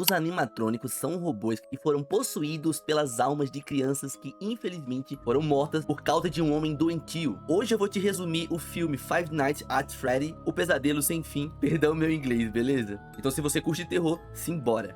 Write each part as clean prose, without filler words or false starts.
Os animatrônicos são robôs que foram possuídos pelas almas de crianças que infelizmente foram mortas por causa de um homem doentio. Hoje eu vou te resumir o filme Five Nights at Freddy, O Pesadelo Sem Fim. Perdão meu inglês, beleza? Então se você curte terror, simbora!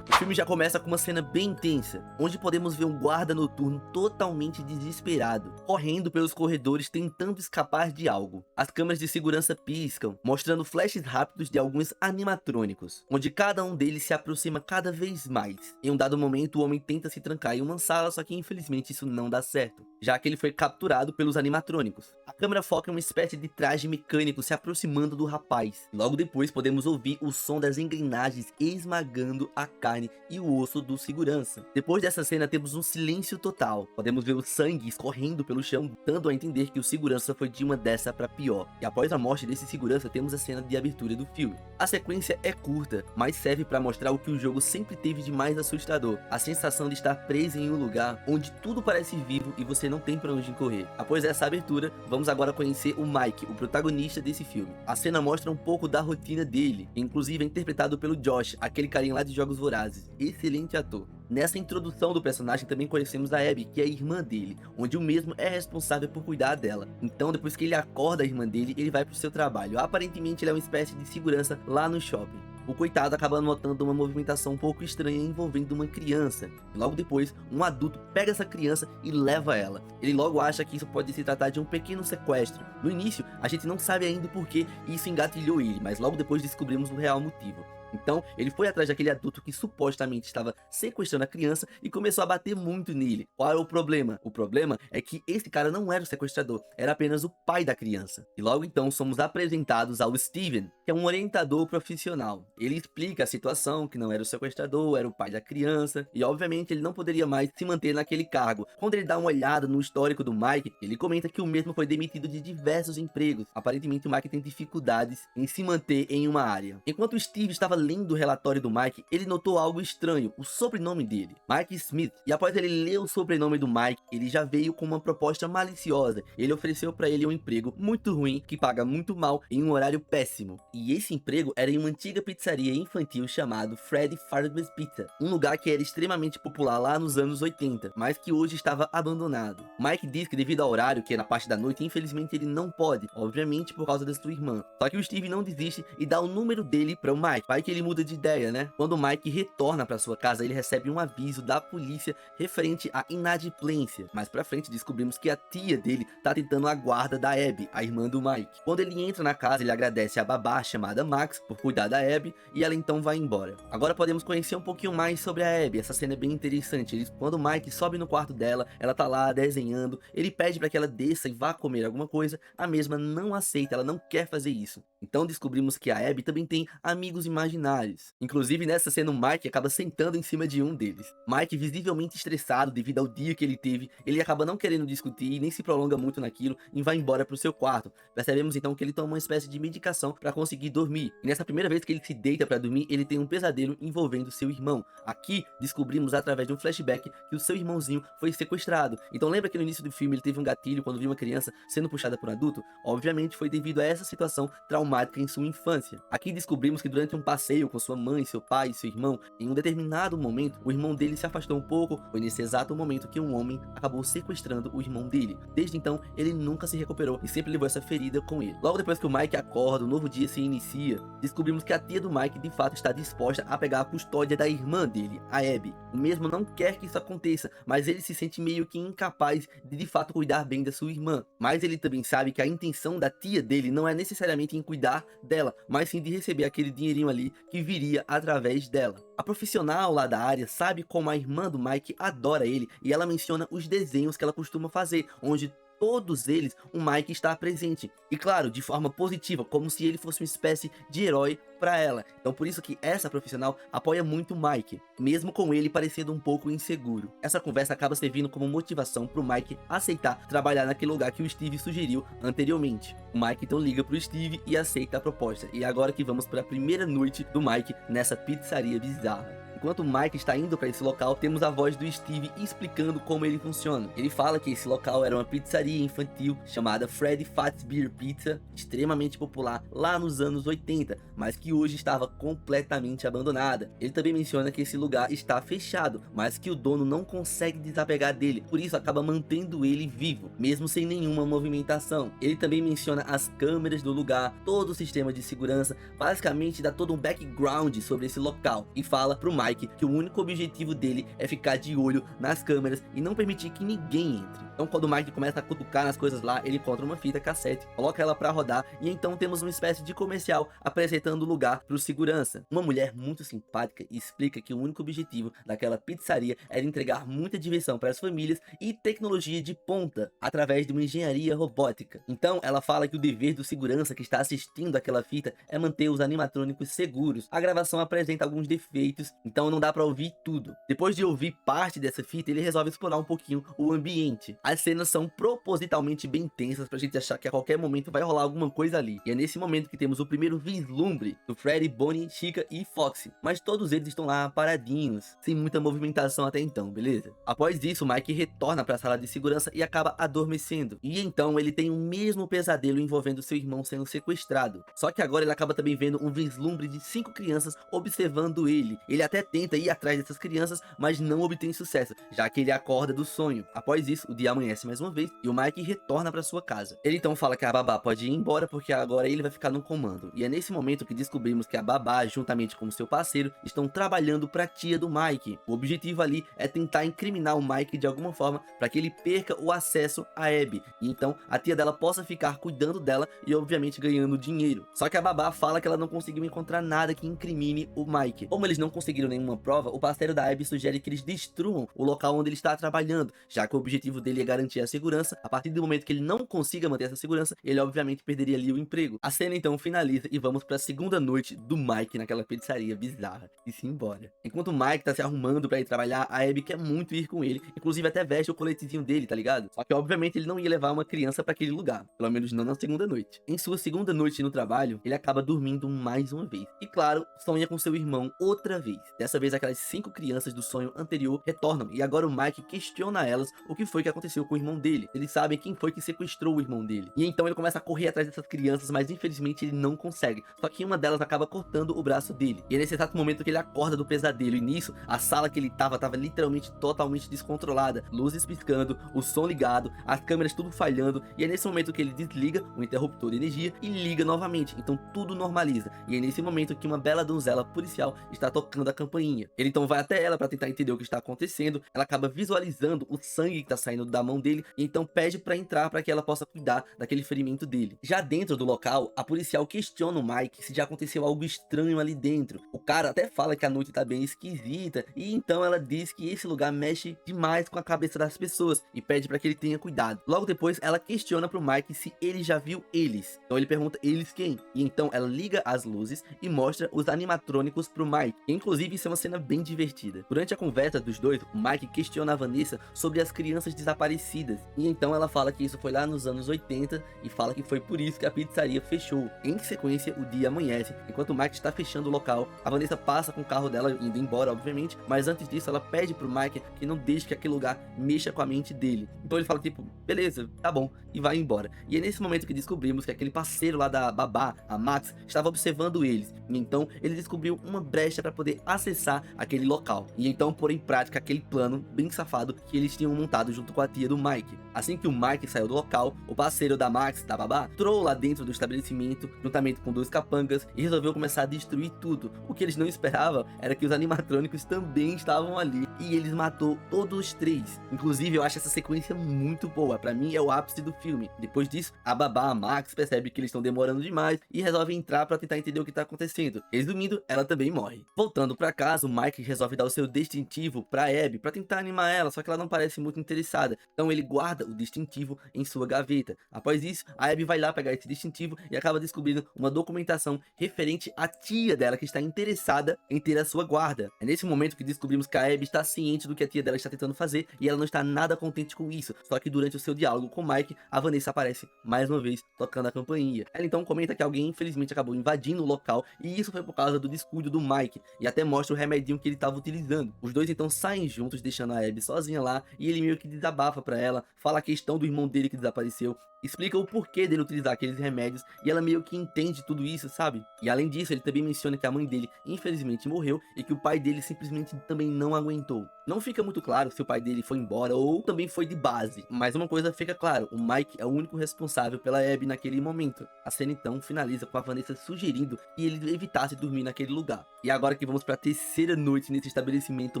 O filme já começa com uma cena bem intensa, onde podemos ver um guarda noturno totalmente desesperado, correndo pelos corredores tentando escapar de algo. As câmeras de segurança piscam, mostrando flashes rápidos de alguns animatrônicos, onde cada um deles se aproxima cada vez mais. Em um dado momento, o homem tenta se trancar em uma sala, só que infelizmente isso não dá certo, já que ele foi capturado pelos animatrônicos. A câmera foca em uma espécie de traje mecânico se aproximando do rapaz. Logo depois podemos ouvir o som das engrenagens esmagando a carne e o osso do segurança. Depois dessa cena temos um silêncio total. Podemos ver o sangue escorrendo pelo chão, dando a entender que o segurança foi de uma dessa para pior. E após a morte desse segurança temos a cena de abertura do filme. A sequência é curta, mas serve para mostrar o que o jogo sempre teve de mais assustador: a sensação de estar preso em um lugar onde tudo parece vivo e você não tem para onde correr. Após essa abertura, vamos agora conhecer o Mike, o protagonista desse filme. A cena mostra um pouco da rotina dele, inclusive é interpretado pelo Josh, aquele carinha lá de Jogos Vorazes. Excelente ator. Nessa introdução do personagem também conhecemos a Abby, que é a irmã dele, onde o mesmo é responsável por cuidar dela. Então depois que ele acorda a irmã dele, ele vai pro seu trabalho. Aparentemente ele é uma espécie de segurança lá no shopping. O coitado acaba notando uma movimentação um pouco estranha envolvendo uma criança. E logo depois, um adulto pega essa criança e leva ela. Ele logo acha que isso pode se tratar de um pequeno sequestro. No início, a gente não sabe ainda o porquê isso engatilhou ele, mas logo depois descobrimos o real motivo. Então, ele foi atrás daquele adulto que supostamente estava sequestrando a criança e começou a bater muito nele. Qual é o problema? O problema é que esse cara não era o sequestrador, era apenas o pai da criança. E logo então somos apresentados ao Steven, que é um orientador profissional. Ele explica a situação, que não era o sequestrador, era o pai da criança, e obviamente ele não poderia mais se manter naquele cargo. Quando ele dá uma olhada no histórico do Mike, ele comenta que o mesmo foi demitido de diversos empregos. Aparentemente o Mike tem dificuldades em se manter em uma área. Enquanto o Steve estava lendo o relatório do Mike, ele notou algo estranho: o sobrenome dele, Mike Smith. E após ele ler o sobrenome do Mike, ele já veio com uma proposta maliciosa. Ele ofereceu para ele um emprego muito ruim, que paga muito mal, em um horário péssimo. E esse emprego era em uma antiga pizzaria infantil chamado Freddy Fazbear's Pizza, um lugar que era extremamente popular lá nos anos 80, mas que hoje estava abandonado. Mike diz que devido ao horário, que é na parte da noite, infelizmente ele não pode, obviamente por causa da sua irmã. Só que o Steve não desiste e dá o número dele para o Mike. Vai que ele muda de ideia, né? Quando o Mike retorna para sua casa, ele recebe um aviso da polícia referente à inadimplência. Mais pra frente descobrimos que a tia dele tá tentando a guarda da Abby, a irmã do Mike. Quando ele entra na casa, ele agradece a babá chamada Max por cuidar da Abby e ela então vai embora. Agora podemos conhecer um pouquinho mais sobre a Abby. Essa cena é bem interessante. Quando o Mike sobe no quarto dela, ela tá lá desenhando, ele pede para que ela desça e vá comer alguma coisa, a mesma não aceita, ela não quer fazer isso. Então descobrimos que a Abby também tem amigos imaginários. Inclusive nessa cena o Mike acaba sentando em cima de um deles. Mike, visivelmente estressado devido ao dia que ele teve, ele acaba não querendo discutir e nem se prolonga muito naquilo e vai embora pro seu quarto. Percebemos então que ele toma uma espécie de medicação para conseguir dormir. E nessa primeira vez que ele se deita para dormir, ele tem um pesadelo envolvendo seu irmão. Aqui descobrimos através de um flashback que o seu irmãozinho foi sequestrado. Então lembra que no início do filme ele teve um gatilho quando viu uma criança sendo puxada por um adulto? Obviamente foi devido a essa situação traumática em sua infância. Aqui descobrimos que durante um passeio com sua mãe, seu pai e seu irmão, em um determinado momento, o irmão dele se afastou um pouco. Foi nesse exato momento que um homem acabou sequestrando o irmão dele. Desde então, ele nunca se recuperou e sempre levou essa ferida com ele. Logo depois que o Mike acorda, um novo dia se inicia. Descobrimos que a tia do Mike de fato está disposta a pegar a custódia da irmã dele, a Abby. O mesmo não quer que isso aconteça, mas ele se sente meio que incapaz de fato cuidar bem da sua irmã. Mas ele também sabe que a intenção da tia dele não é necessariamente em cuidar dela, mas sim de receber aquele dinheirinho ali que viria através dela. A profissional lá da área sabe como a irmã do Mike adora ele e ela menciona os desenhos que ela costuma fazer, onde todos eles o Mike está presente. E claro, de forma positiva, como se ele fosse uma espécie de herói para ela. Então por isso que essa profissional apoia muito o Mike, mesmo com ele parecendo um pouco inseguro. Essa conversa acaba servindo como motivação para o Mike aceitar trabalhar naquele lugar que o Steve sugeriu anteriormente. O Mike então liga pro Steve e aceita a proposta. E agora que vamos para a primeira noite do Mike nessa pizzaria bizarra. Enquanto o Mike está indo para esse local, temos a voz do Steve explicando como ele funciona. Ele fala que esse local era uma pizzaria infantil chamada Freddy Fazbear Pizza, extremamente popular lá nos anos 80, mas que hoje estava completamente abandonada. Ele também menciona que esse lugar está fechado, mas que o dono não consegue desapegar dele, por isso acaba mantendo ele vivo, mesmo sem nenhuma movimentação. Ele também menciona as câmeras do lugar, todo o sistema de segurança, basicamente dá todo um background sobre esse local e fala pro Mike que o único objetivo dele é ficar de olho nas câmeras e não permitir que ninguém entre. Então quando o Mike começa a cutucar nas coisas lá, ele encontra uma fita cassete, coloca ela pra rodar e então temos uma espécie de comercial apresentando o lugar pro segurança. Uma mulher muito simpática explica que o único objetivo daquela pizzaria era entregar muita diversão para as famílias e tecnologia de ponta através de uma engenharia robótica. Então ela fala que o dever do segurança que está assistindo aquela fita é manter os animatrônicos seguros. A gravação apresenta alguns defeitos, então não dá pra ouvir tudo. Depois de ouvir parte dessa fita, ele resolve explorar um pouquinho o ambiente. As cenas são propositalmente bem tensas pra gente achar que a qualquer momento vai rolar alguma coisa ali. E é nesse momento que temos o primeiro vislumbre do Freddy, Bonnie, Chica e Foxy. Mas todos eles estão lá paradinhos, sem muita movimentação até então, beleza? Após isso, Mike retorna para a sala de segurança e acaba adormecendo. E então ele tem o mesmo pesadelo envolvendo seu irmão sendo sequestrado. Só que agora ele acaba também vendo um vislumbre de 5 crianças observando ele. Ele até tenta ir atrás dessas crianças, mas não obtém sucesso, já que ele acorda do sonho. Após isso, o dia amanhece mais uma vez e o Mike retorna para sua casa. Ele então fala que a babá pode ir embora porque agora ele vai ficar no comando. E é nesse momento que descobrimos que a babá, juntamente com seu parceiro, estão trabalhando para a tia do Mike. O objetivo ali é tentar incriminar o Mike de alguma forma para que ele perca o acesso a Abby. E então a tia dela possa ficar cuidando dela e obviamente ganhando dinheiro. Só que a babá fala que ela não conseguiu encontrar nada que incrimine o Mike. Como eles não conseguiram nenhuma prova, o parceiro da Abby sugere que eles destruam o local onde ele está trabalhando, já que o objetivo dele é garantir a segurança. A partir do momento que ele não consiga manter essa segurança, ele obviamente perderia ali o emprego. A cena então finaliza e vamos para a segunda noite do Mike naquela pizzaria bizarra e se embora. Enquanto o Mike tá se arrumando para ir trabalhar, a Abby quer muito ir com ele, inclusive até veste o coletezinho dele, tá ligado? Só que obviamente ele não ia levar uma criança para aquele lugar, pelo menos não na segunda noite. Em sua segunda noite no trabalho, ele acaba dormindo mais uma vez. E claro, sonha com seu irmão outra vez. Dessa vez aquelas 5 crianças do sonho anterior retornam e agora o Mike questiona a elas o que foi que aconteceu com o irmão dele. Eles sabem quem foi que sequestrou o irmão dele. E então ele começa a correr atrás dessas crianças, mas infelizmente ele não consegue. Só que uma delas acaba cortando o braço dele. E é nesse exato momento que ele acorda do pesadelo. E nisso, a sala que ele tava literalmente totalmente descontrolada. Luzes piscando, o som ligado, as câmeras tudo falhando. E é nesse momento que ele desliga o interruptor de energia e liga novamente. Então tudo normaliza. E é nesse momento que uma bela donzela policial está tocando a campainha. Ele então vai até ela para tentar entender o que está acontecendo. Ela acaba visualizando o sangue que tá saindo da mão dele. E então pede para entrar para que ela possa cuidar daquele ferimento dele. Já dentro do local, a policial questiona o Mike se já aconteceu algo estranho ali dentro. O cara até fala que a noite tá bem esquisita. E então ela diz que esse lugar mexe demais com a cabeça das pessoas e pede para que ele tenha cuidado. Logo depois, ela questiona pro Mike se ele já viu eles. Então ele pergunta eles quem? E então ela liga as luzes e mostra os animatrônicos pro Mike. Inclusive isso é uma cena bem divertida. Durante a conversa dos dois, o Mike questiona a Vanessa sobre as crianças desaparecidas. E então ela fala que isso foi lá nos anos 80 e fala que foi por isso que a pizzaria fechou. Em sequência, o dia amanhece. Enquanto o Mike está fechando o local, a Vanessa passa com o carro dela indo embora, obviamente, mas antes disso ela pede pro Mike que não deixe que aquele lugar mexa com a mente dele. Então ele fala tipo, beleza, tá bom, e vai embora. E é nesse momento que descobrimos que aquele parceiro lá da babá, a Max, estava observando eles. E então ele descobriu uma brecha para poder acessar aquele local. E então pôr em prática aquele plano bem safado que eles tinham montado junto com a tia do Mike. Assim que o Mike saiu do local, o parceiro da Max, da babá, entrou lá dentro do estabelecimento, juntamente com 2 capangas, e resolveu começar a destruir tudo. O que eles não esperavam era que os animatrônicos também estavam ali, e eles matou todos os 3. Inclusive, eu acho essa sequência muito boa, pra mim é o ápice do filme. Depois disso, a babá, a Max, percebe que eles estão demorando demais e resolve entrar pra tentar entender o que tá acontecendo. Resumindo, ela também morre. Voltando pra casa, o Mike resolve dar o seu distintivo pra Abby, pra tentar animar ela, só que ela não parece muito interessada. Então ele guarda o distintivo em sua gaveta. Após isso, a Abby vai lá pegar esse distintivo e acaba descobrindo uma documentação referente à tia dela que está interessada em ter a sua guarda. É nesse momento que descobrimos que a Abby está ciente do que a tia dela está tentando fazer e ela não está nada contente com isso. Só que durante o seu diálogo com Mike, a Vanessa aparece mais uma vez tocando a campainha. Ela então comenta que alguém infelizmente acabou invadindo o local e isso foi por causa do descuido do Mike, e até mostra mostra o remedinho que ele tava utilizando. Os dois então saem juntos, deixando a Abby sozinha lá, e ele meio que desabafa pra ela, fala a questão do irmão dele que desapareceu, explica o porquê dele utilizar aqueles remédios, e ela meio que entende tudo isso, sabe? E além disso, ele também menciona que a mãe dele infelizmente morreu, e que o pai dele simplesmente também não aguentou. Não fica muito claro se o pai dele foi embora ou também foi de base, mas uma coisa fica claro, o Mike é o único responsável pela Abby naquele momento. A cena então finaliza com a Vanessa sugerindo que ele evitasse dormir naquele lugar. E agora que vamos para a terceira noite nesse estabelecimento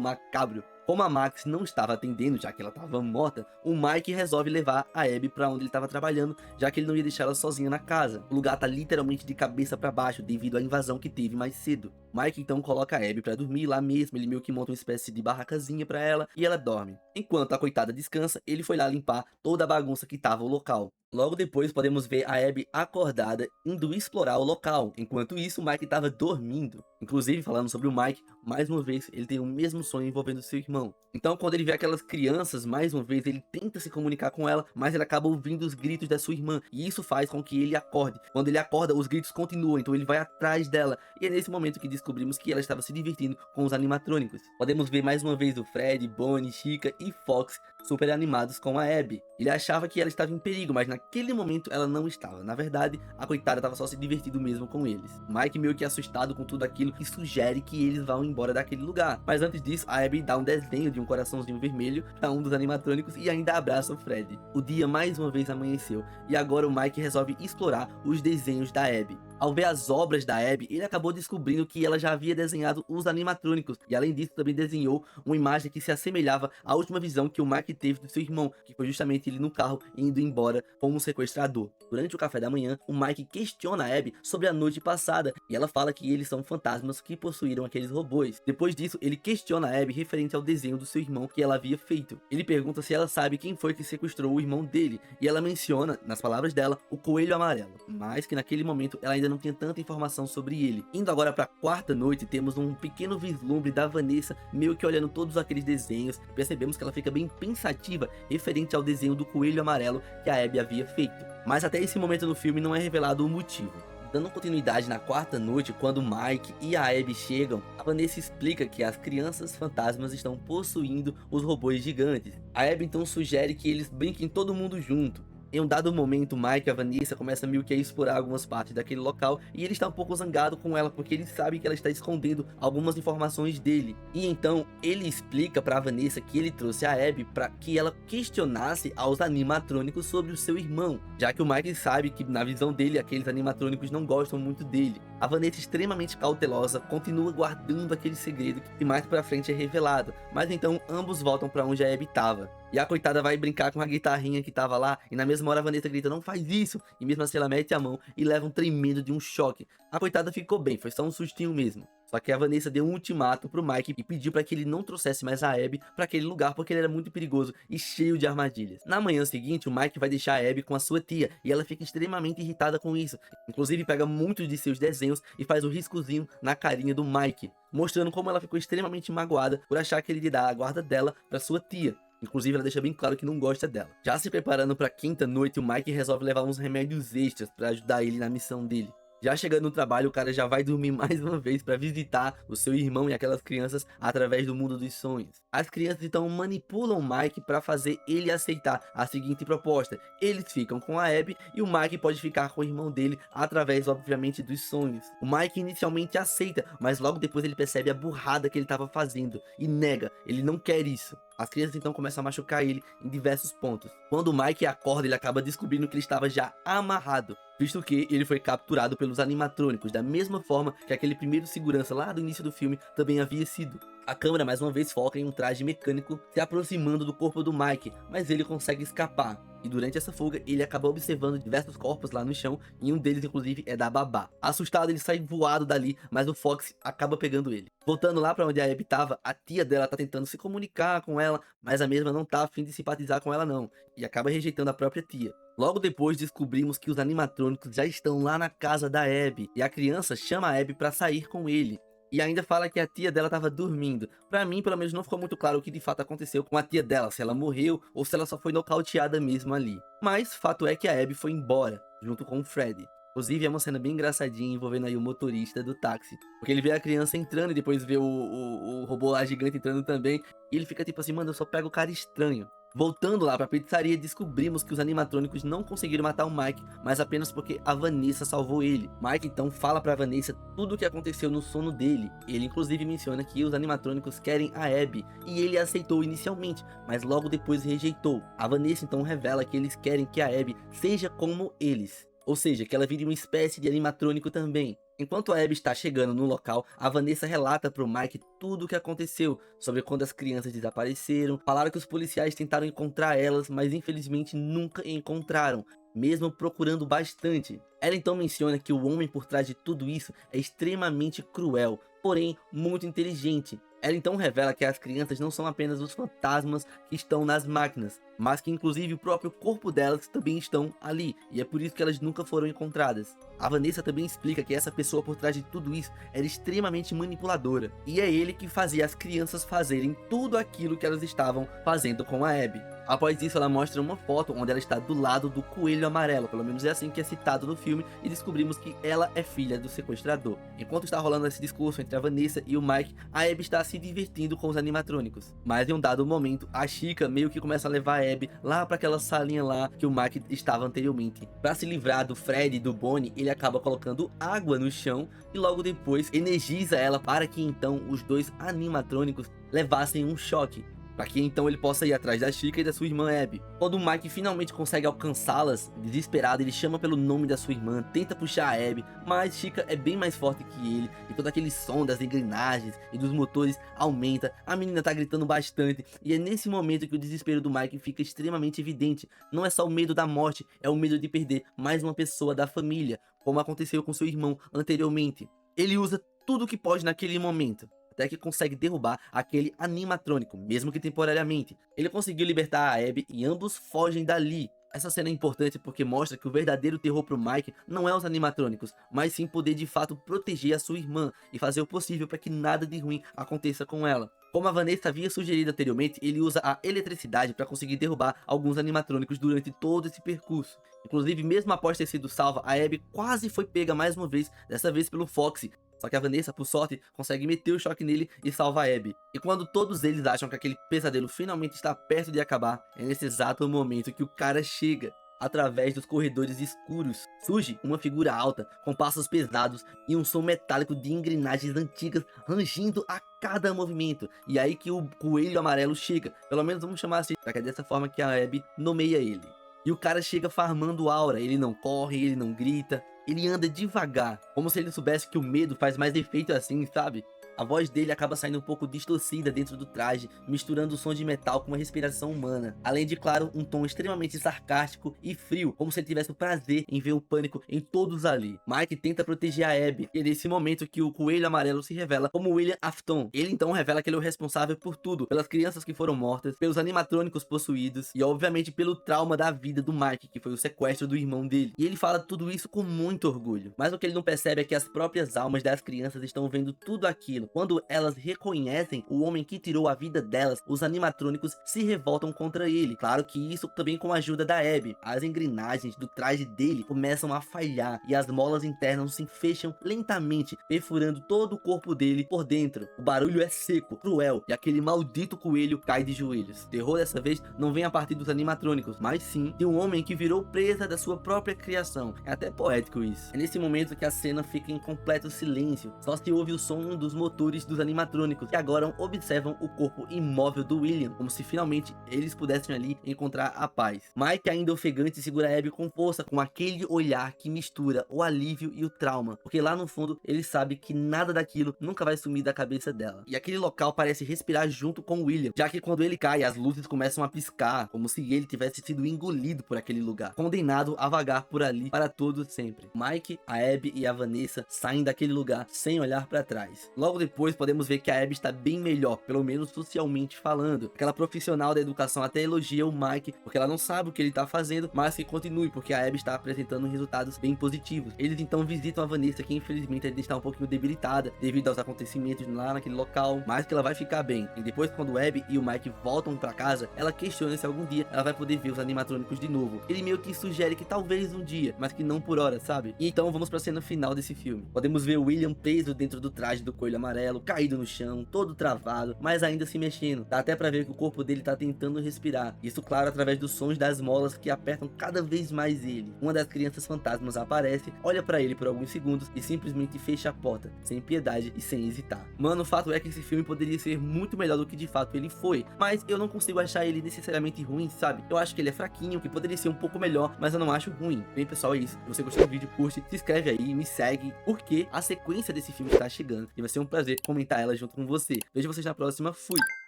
macabro. Como a Max não estava atendendo, já que ela estava morta, o Mike resolve levar a Abby para onde ele estava trabalhando, já que ele não ia deixar ela sozinha na casa. O lugar tá literalmente de cabeça para baixo devido à invasão que teve mais cedo. Mike então coloca a Abby para dormir lá mesmo, ele meio que monta uma espécie de barracazinha para ela e ela dorme. Enquanto a coitada descansa, ele foi lá limpar toda a bagunça que tava o local. Logo depois podemos ver a Abby acordada indo explorar o local. Enquanto isso, o Mike estava dormindo. Inclusive, falando sobre o Mike, mais uma vez ele tem o mesmo sonho envolvendo seu irmão. Então quando ele vê aquelas crianças, mais uma vez ele tenta se comunicar com ela, mas ele acaba ouvindo os gritos da sua irmã, e isso faz com que ele acorde. Quando ele acorda, os gritos continuam, então ele vai atrás dela, e é nesse momento que descobrimos que ela estava se divertindo com os animatrônicos. Podemos ver mais uma vez o Fred, Bonnie, Chica e Fox super animados com a Abby. Ele achava que ela estava em perigo, mas naquele momento ela não estava. Na verdade, a coitada estava só se divertindo mesmo com eles. Mike meio que assustado com tudo aquilo e sugere que eles vão embora daquele lugar. Mas antes disso, a Abby dá um desenho de um coraçãozinho vermelho para um dos animatrônicos e ainda abraça o Fred. O dia mais uma vez amanheceu e agora o Mike resolve explorar os desenhos da Abby. Ao ver as obras da Abby, ele acabou descobrindo que ela já havia desenhado os animatrônicos, e além disso também desenhou uma imagem que se assemelhava à última visão que o Mike teve do seu irmão, que foi justamente ele no carro indo embora como um sequestrador. Durante o café da manhã, o Mike questiona a Abby sobre a noite passada, e ela fala que eles são fantasmas que possuíram aqueles robôs. Depois disso, ele questiona a Abby referente ao desenho do seu irmão que ela havia feito. Ele pergunta se ela sabe quem foi que sequestrou o irmão dele, e ela menciona, nas palavras dela, o coelho amarelo, mas que naquele momento ela ainda não tinha tanta informação sobre ele. Indo agora para a quarta noite, temos um pequeno vislumbre da Vanessa meio que olhando todos aqueles desenhos. Percebemos que ela fica bem pensativa referente ao desenho do coelho amarelo que a Abby havia feito. Mas até esse momento no filme não é revelado o motivo. Dando continuidade na quarta noite, quando Mike e a Abby chegam, a Vanessa explica que as crianças fantasmas estão possuindo os robôs gigantes. A Abby então sugere que eles brinquem todo mundo junto. Em um dado momento, Mike e a Vanessa começam meio que a explorar algumas partes daquele local, e ele está um pouco zangado com ela porque ele sabe que ela está escondendo algumas informações dele. E então ele explica para a Vanessa que ele trouxe a Abby para que ela questionasse aos animatrônicos sobre o seu irmão, já que o Mike sabe que na visão dele aqueles animatrônicos não gostam muito dele. A Vanessa, extremamente cautelosa, continua guardando aquele segredo que mais pra frente é revelado, mas então ambos voltam para onde a Abby estava. E a coitada vai brincar com a guitarrinha que tava lá, e na mesma hora a Vanessa grita, não faz isso, e mesmo assim ela mete a mão e leva um tremendo de um choque. A coitada ficou bem, foi só um sustinho mesmo. Só que a Vanessa deu um ultimato pro Mike e pediu para que ele não trouxesse mais a Abby para aquele lugar porque ele era muito perigoso e cheio de armadilhas. Na manhã seguinte, o Mike vai deixar a Abby com a sua tia e ela fica extremamente irritada com isso. Inclusive pega muitos de seus desenhos e faz um riscozinho na carinha do Mike, mostrando como ela ficou extremamente magoada por achar que ele ia dar a guarda dela para sua tia. Inclusive ela deixa bem claro que não gosta dela. Já se preparando para a quinta noite, o Mike resolve levar uns remédios extras para ajudar ele na missão dele. Já chegando no trabalho, o cara já vai dormir mais uma vez para visitar o seu irmão e aquelas crianças através do mundo dos sonhos. As crianças então manipulam o Mike para fazer ele aceitar a seguinte proposta. Eles ficam com a Abby e o Mike pode ficar com o irmão dele através, obviamente, dos sonhos. O Mike inicialmente aceita, mas logo depois ele percebe a burrada que ele estava fazendo e nega, ele não quer isso. As crianças então começam a machucar ele em diversos pontos. Quando o Mike acorda, ele acaba descobrindo que ele estava já amarrado, visto que ele foi capturado pelos animatrônicos, da mesma forma que aquele primeiro segurança lá do início do filme também havia sido. A câmera mais uma vez foca em um traje mecânico se aproximando do corpo do Mike, mas ele consegue escapar. E durante essa fuga, ele acaba observando diversos corpos lá no chão, e um deles inclusive é da babá. Assustado, ele sai voado dali, mas o Fox acaba pegando ele. Voltando lá para onde a Abby estava, a tia dela tá tentando se comunicar com ela, mas a mesma não tá a fim de simpatizar com ela não, e acaba rejeitando a própria tia. Logo depois descobrimos que os animatrônicos já estão lá na casa da Abby, e a criança chama a Abby para sair com ele. E ainda fala que a tia dela estava dormindo. Pra mim, pelo menos, não ficou muito claro o que de fato aconteceu com a tia dela, se ela morreu ou se ela só foi nocauteada mesmo ali. Mas fato é que a Abby foi embora, junto com o Freddy. Inclusive é uma cena bem engraçadinha envolvendo aí o motorista do táxi. Porque ele vê a criança entrando e depois vê o robô lá gigante entrando também. E ele fica tipo assim, mano, eu só pego o cara estranho. Voltando lá pra pizzaria, descobrimos que os animatrônicos não conseguiram matar o Mike, mas apenas porque a Vanessa salvou ele. Mike então fala pra Vanessa tudo o que aconteceu no sono dele. Ele inclusive menciona que os animatrônicos querem a Abby, e ele aceitou inicialmente, mas logo depois rejeitou. A Vanessa então revela que eles querem que a Abby seja como eles, ou seja, que ela vire uma espécie de animatrônico também. Enquanto a Abby está chegando no local, a Vanessa relata pro Mike tudo o que aconteceu, sobre quando as crianças desapareceram. Falaram que os policiais tentaram encontrar elas, mas infelizmente nunca encontraram, mesmo procurando bastante. Ela então menciona que o homem por trás de tudo isso é extremamente cruel, porém muito inteligente. Ela então revela que as crianças não são apenas os fantasmas que estão nas máquinas, mas que inclusive o próprio corpo delas também estão ali, e é por isso que elas nunca foram encontradas. A Vanessa também explica que essa pessoa por trás de tudo isso era extremamente manipuladora, e é ele que fazia as crianças fazerem tudo aquilo que elas estavam fazendo com a Abby. Após isso, ela mostra uma foto onde ela está do lado do coelho amarelo, pelo menos é assim que é citado no filme, e descobrimos que ela é filha do sequestrador. Enquanto está rolando esse discurso entre a Vanessa e o Mike, a Abby está se divertindo com os animatrônicos. Mas em um dado momento, a Chica meio que começa a levar a Abby lá para aquela salinha lá que o Mike estava anteriormente. Para se livrar do Fred e do Bonnie, ele acaba colocando água no chão e logo depois energiza ela para que então os dois animatrônicos levassem um choque, para que então ele possa ir atrás da Chica e da sua irmã Abby. Quando o Mike finalmente consegue alcançá-las, desesperado, ele chama pelo nome da sua irmã, tenta puxar a Abby, mas Chica é bem mais forte que ele, e todo aquele som das engrenagens e dos motores aumenta, a menina tá gritando bastante, e é nesse momento que o desespero do Mike fica extremamente evidente. Não é só o medo da morte, é o medo de perder mais uma pessoa da família, como aconteceu com seu irmão anteriormente. Ele usa tudo o que pode naquele momento, até que consegue derrubar aquele animatrônico, mesmo que temporariamente. Ele conseguiu libertar a Abby e ambos fogem dali. Essa cena é importante porque mostra que o verdadeiro terror pro Mike não é os animatrônicos, mas sim poder de fato proteger a sua irmã e fazer o possível para que nada de ruim aconteça com ela. Como a Vanessa havia sugerido anteriormente, ele usa a eletricidade para conseguir derrubar alguns animatrônicos durante todo esse percurso. Inclusive, mesmo após ter sido salva, a Abby quase foi pega mais uma vez, dessa vez pelo Foxy. Só que a Vanessa, por sorte, consegue meter o choque nele e salva a Abby. E quando todos eles acham que aquele pesadelo finalmente está perto de acabar, é nesse exato momento que o cara chega. Através dos corredores escuros, surge uma figura alta, com passos pesados e um som metálico de engrenagens antigas rangindo a cada movimento. E aí que o coelho amarelo chega, pelo menos vamos chamar assim, já que é dessa forma que a Abby nomeia ele. E o cara chega farmando aura, ele não corre, ele não grita, ele anda devagar, como se ele soubesse que o medo faz mais efeito assim, sabe? A voz dele acaba saindo um pouco distorcida dentro do traje, misturando o som de metal com uma respiração humana. Além de, claro, um tom extremamente sarcástico e frio, como se ele tivesse o prazer em ver o pânico em todos ali. Mike tenta proteger a Abby, e é nesse momento que o coelho amarelo se revela como William Afton. Ele então revela que ele é o responsável por tudo, pelas crianças que foram mortas, pelos animatrônicos possuídos, e obviamente pelo trauma da vida do Mike, que foi o sequestro do irmão dele. E ele fala tudo isso com muito orgulho. Mas o que ele não percebe é que as próprias almas das crianças estão vendo tudo aquilo. Quando elas reconhecem o homem que tirou a vida delas, os animatrônicos se revoltam contra ele. Claro que isso também com a ajuda da Abby. As engrenagens do traje dele começam a falhar e as molas internas se fecham lentamente, perfurando todo o corpo dele por dentro. O barulho é seco, cruel, e aquele maldito coelho cai de joelhos. O terror dessa vez não vem a partir dos animatrônicos, mas sim de um homem que virou presa da sua própria criação. É até poético isso. É nesse momento que a cena fica em completo silêncio. Só se ouve o som dos motores dos animatrônicos, que agora observam o corpo imóvel do William, como se finalmente eles pudessem ali encontrar a paz. Mike, ainda ofegante, segura Abby com força, com aquele olhar que mistura o alívio e o trauma, porque lá no fundo ele sabe que nada daquilo nunca vai sumir da cabeça dela. E aquele local parece respirar junto com o William, já que quando ele cai, as luzes começam a piscar, como se ele tivesse sido engolido por aquele lugar, condenado a vagar por ali para todo sempre. Mike, a Abby e a Vanessa saem daquele lugar sem olhar para trás. Logo depois podemos ver que a Abby está bem melhor, pelo menos socialmente falando. Aquela profissional da educação até elogia o Mike, porque ela não sabe o que ele tá fazendo, mas que continue, porque a Abby está apresentando resultados bem positivos. Eles então visitam a Vanessa, que infelizmente ainda está um pouquinho debilitada devido aos acontecimentos lá naquele local, mas que ela vai ficar bem. E depois, quando o Abby e o Mike voltam pra casa, ela questiona se algum dia ela vai poder ver os animatrônicos de novo. Ele meio que sugere que talvez um dia, mas que não por hora, sabe? E então vamos pra cena final desse filme. Podemos ver o William preso dentro do traje do coelho amarelo, caído no chão, todo travado, mas ainda se mexendo. Dá até pra ver que o corpo dele tá tentando respirar. Isso, claro, através dos sons das molas que apertam cada vez mais ele. Uma das crianças fantasmas aparece, olha pra ele por alguns segundos e simplesmente fecha a porta, sem piedade e sem hesitar. Mano, o fato é que esse filme poderia ser muito melhor do que de fato ele foi, mas eu não consigo achar ele necessariamente ruim, sabe? Eu acho que ele é fraquinho, que poderia ser um pouco melhor, mas eu não acho ruim. Bem, pessoal, é isso. Se você gostou do vídeo, curte, se inscreve aí, me segue, porque a sequência desse filme está chegando e vai ser um prazer comentar ela junto com você. Vejo vocês na próxima, fui!